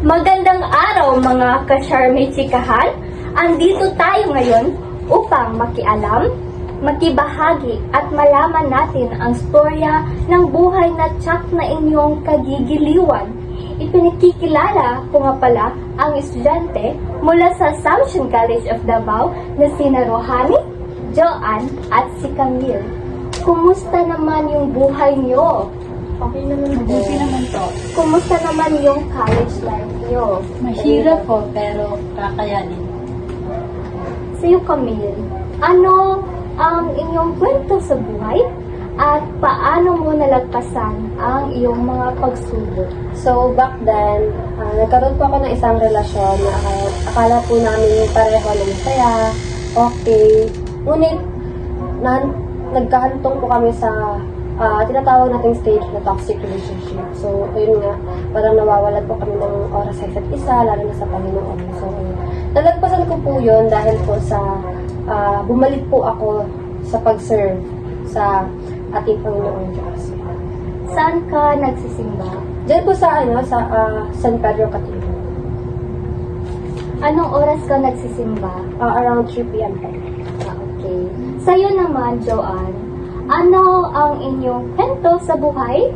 Magandang araw mga ka-Charmy Chikahan! Andito tayo ngayon upang makialam, makibahagi at malaman natin ang storya ng buhay na tsak na inyong kagigiliwan. Ipinakikilala ko nga pala ang estudyante mula sa Assumption College of Davao na sina Rohani, Joanne at si Camille. Kumusta naman yung buhay nyo? Okay naman po. Mabuti naman po. Kumusta naman yung college life nyo? Mahirap po, pero kakayanin. Sa'yo, Camille, ano ang inyong kwento sa buhay at paano mo nalagpasan ang iyong mga pagsubok? So, back then, nagkaroon po ako ng isang relasyon na akala po namin pareho na masaya, okay. Ngunit, nagkahantong po kami sa tinatawag nating stage na toxic relationship. So, ayun nga, parang nawawalan po kami ng oras sa isa't isa, lalo na sa Panginoon. So, nalagpasan ko po yun dahil po sa bumalik po ako sa pag-serve sa ating Panginoon Diyos. Saan ka nagsisimba? Diyan po sa San Pedro Cathedral. Anong oras ka nagsisimba? Around 3 p.m. po. Okay. Sa'yo naman, Joanne, ano ang inyong kwento sa buhay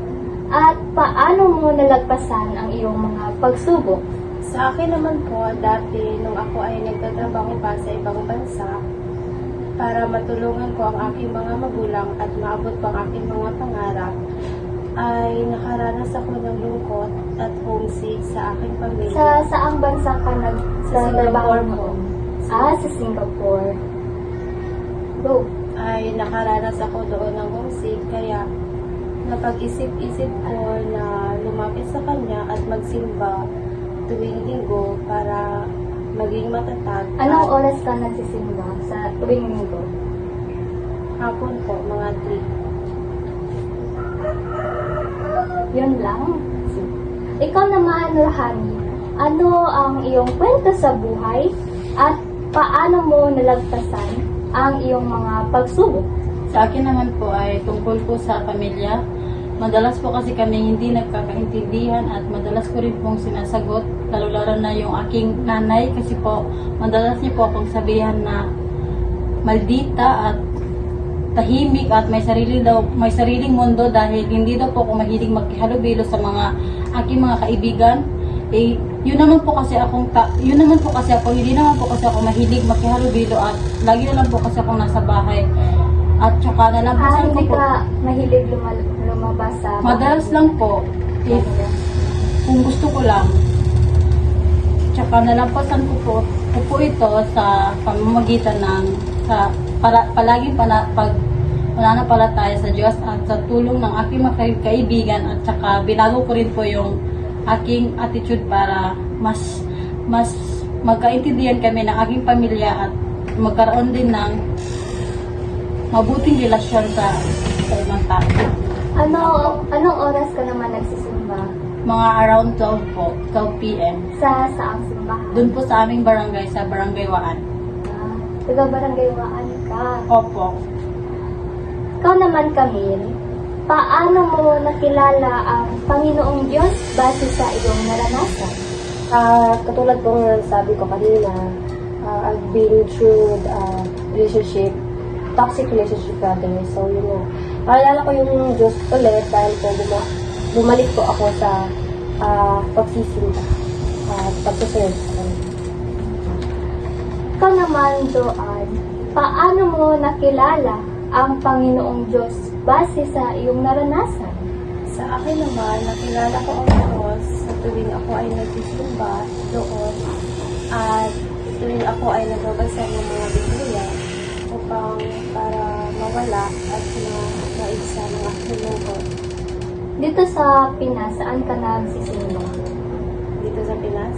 at paano mo nalagpasan ang iyong mga pagsubok? Sa akin naman po, dati nung ako ay nagtatrabaho pa sa ibang bansa para matulungan ko ang aking mga magulang at maabot po ang aking mga pangarap, ay nakaranas ako ng lungkot at homesick sa aking pamilya. Sa saang bansa ka nagtatrabaho mo? Sa Singapore. Go. Ay nakaranas ako doon ng homesick, kaya napag-isip-isip ko na lumapit sa kanya at magsimba tuwing linggo para maging matatag. Anong At oras ka nagsisimba sa tuwing linggo? hapon po, mga 3. Yun lang. Ikaw naman, Rohani, ano ang iyong kwento sa buhay at paano mo nalagpasan ang iyong mga pagsubok? Sa akin naman po ay tungkol po sa pamilya. Madalas po kasi kami hindi nagkakaintindihan at madalas ko rin pong sinasagot, lalo-lalo na yung aking nanay kasi po madalas niya po akong sabihan na maldita at tahimik at may sariling mundo dahil hindi daw po ako mahilig magkihalubilo sa mga aking mga kaibigan. Yun naman po kasi ako, hindi naman po kasi ako mahilig makihalubilo at lagi na lang po kasi ako nasa bahay. At saka nalampasan ko Hindi po. ka mahilig lumabas sa bahay? Madalas lang po, kung gusto ko lang. Tsaka nalampasan ko po ito sa pamamagitan ng palaging pananampalataya sa Diyos at sa tulong ng aking mga kaibigan at saka binago ko rin po yung aking attitude para mas magkaintindihan kami ng aking pamilya at magkaroon din ng mabuting relasyon sa ibang tao. Anong oras ka naman nagsisimba? Mga around 12 po, 12 p.m. Sa saang simbahan? Doon po sa aming barangay, sa Barangay Waan. Taga-barangay Waan ka. Opo. Ikaw naman, Camille, paano mo nakilala ang Panginoong Diyos base sa iyong naranasan? Katulad po ng sabi ko kanina, I've been through relationship, toxic relationship rather. So, yun na. Naalala ko yung Diyos ulit dahil po bumalik po ako sa pagsisimba at pagsusunod sa Kanya. Ikaw naman, Joanne, paano mo nakilala ang Panginoong Diyos base sa iyong naranasan? Sa akin naman, nakilala ko ang Diyos sa tuwing ako ay nagsisimba doon at tuwing ako ay nagbabasa ng mga Biblia upang para mawala at maisa ng aking lungkot. Dito sa Pinas, saan ka nagsisimba? Dito sa Pinas.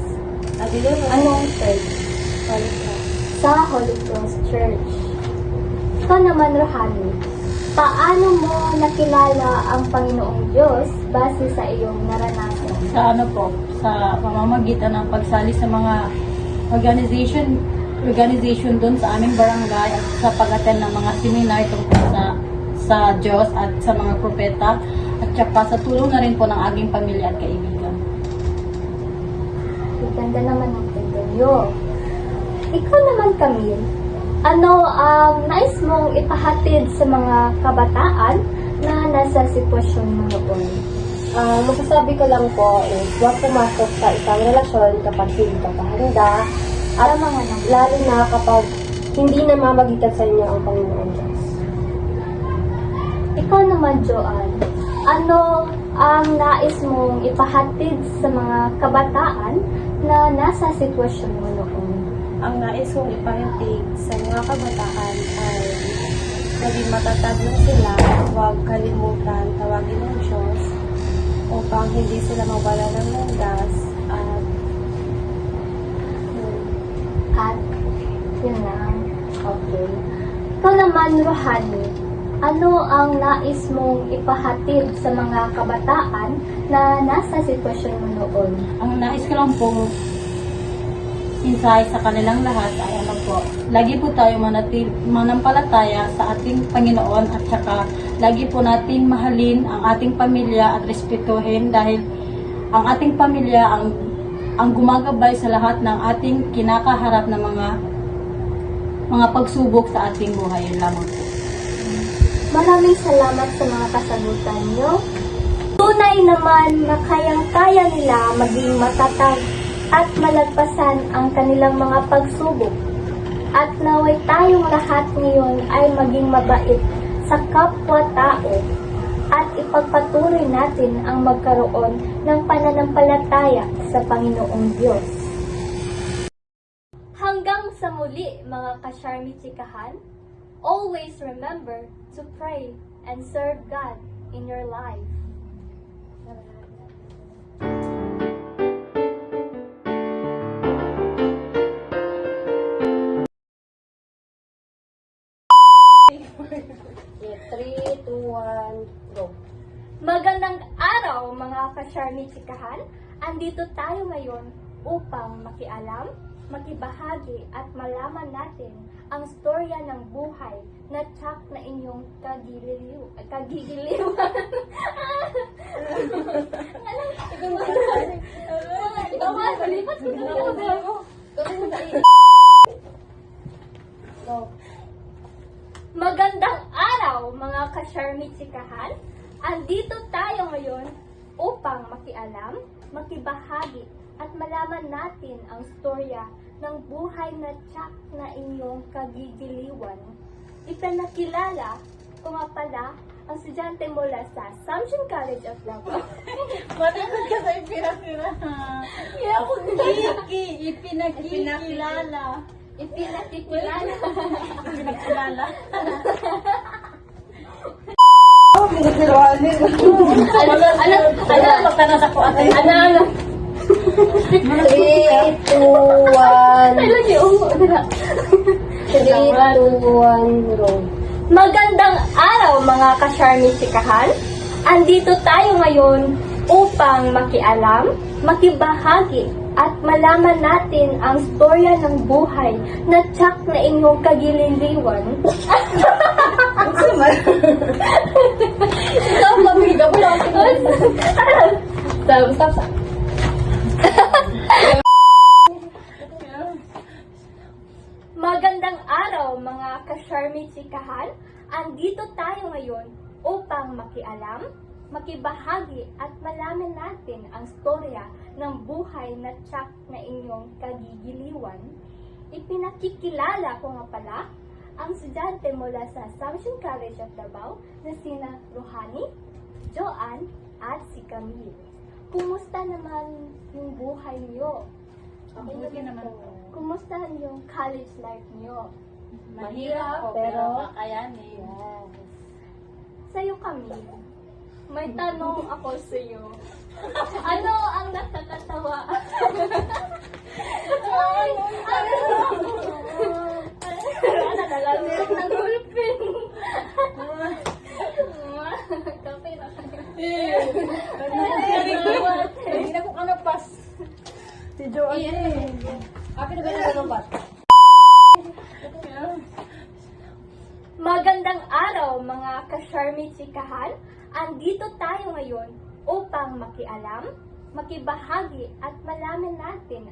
Dito sa Anong church? Holy Cross. Sa Holy Cross Church. Ikaw naman, Rohani, paano mo nakilala ang Panginoong Diyos base sa iyong naranasan? Sa sa pamamagitan ng pagsali sa mga organization doon sa aming barangay at sa pag-attend ng mga seminar tungkol sa Diyos at sa mga propeta at saka sa tulong na rin po ng aking pamilya at kaibigan. Ganda naman ang kwento niyo. Ikaw naman, Camille, ano ang nais mong ipahatid sa mga kabataan na nasa sitwasyon mo noon? Masasabi ko lang po is huwag pumasok sa isang relasyon kapag hindi ka pa handa at Tama nga naman. lalo na kapag hindi na mamagitan sa inyo ang Panginoon Diyos. Ikaw naman, Joanne, ano ang nais mong ipahatid sa mga kabataan na nasa sitwasyon mo noon? Ang nais kong ipahitig sa mga kabataan ay maging matatag lang sila, huwag kalimutan tawagin ng Diyos upang hindi sila mawala ng landas at At yun lang. Okay. Ikaw naman, Rohani, ano ang nais mong ipahatid sa mga kabataan na nasa sitwasyon mo noon? Ang nais ko lang pong insight sa kanilang lahat ay ano po, lagi po tayo manampalataya sa ating Panginoon at saka lagi po nating mahalin ang ating pamilya at respetuhin dahil ang ating pamilya ang gumagabay sa lahat ng ating kinakaharap na mga pagsubok sa ating buhay. Yun lamang po. Maraming salamat sa mga kasagutan nyo. Tunay naman na kayang-kaya nila maging matatag at malagpasan ang kanilang mga pagsubok. At naway tayong lahat ngayon ay maging mabait sa kapwa-tao at ipagpatuloy natin ang magkaroon ng pananampalataya sa Panginoong Diyos. Hanggang sa muli, mga ka-Sharmi Chikahan, always remember to pray and serve God in your life. Yeah, 3, 2, 1, go. Magandang araw, mga ka-Sharmi Chikahan. Andito tayo ngayon upang makialam, makibahagi at malaman natin ang storya ng buhay na tsak na inyong kagigiliwan. Go. Magandang araw, mga ka-Sharmi Chikahan. Andito tayo ngayon upang makialam, makibahagi at malaman natin ang storya ng buhay na tsak na inyong kagigiliwan. Ipinakilala ko nga pala ang estudyante mula sa Assumption College of Davao. Matakot ka sa ipinakilala. Ipinakilala. Ipinakikilala. Ipinakilala. Magtanong sa ko ate. Ano? 3, 2, 1. Ay, lagi, oo. 3, 2, 1, go. Magandang araw, mga ka-Sharmi Chikahan. Andito tayo ngayon upang makialam, makibahagi at malaman natin ang storya ng buhay na tsak na inyong kagililiwan. Stop, mamiga mo lang. Stop. Magandang araw, mga ka-Sharmi Chikahan. Andito tayo ngayon upang makialam, makibahagi at malaman natin ang storya ng buhay na tsak na inyong kagigiliwan. Ipinakikilala ko nga pala ang estudyante mula sa Assumption College of Davao na sina Rohani, Joanne at si Camille. Kumusta naman yung buhay niyo? Mabuti naman po. Kumusta yung college life niyo? Mahirap po, pero kakayanin. Sa'yo kami, may tanong ako sa'yo. Ano ang nakakatawa? Ano nalalagay ng gulpin? Kape na Hindi na ko kanapas. Si Joanne. Happy na ba na ganun ba? Magandang araw, mga ka-Sharmi Chikahan. Andito tayo ngayon upang makialam, makibahagi at malaman natin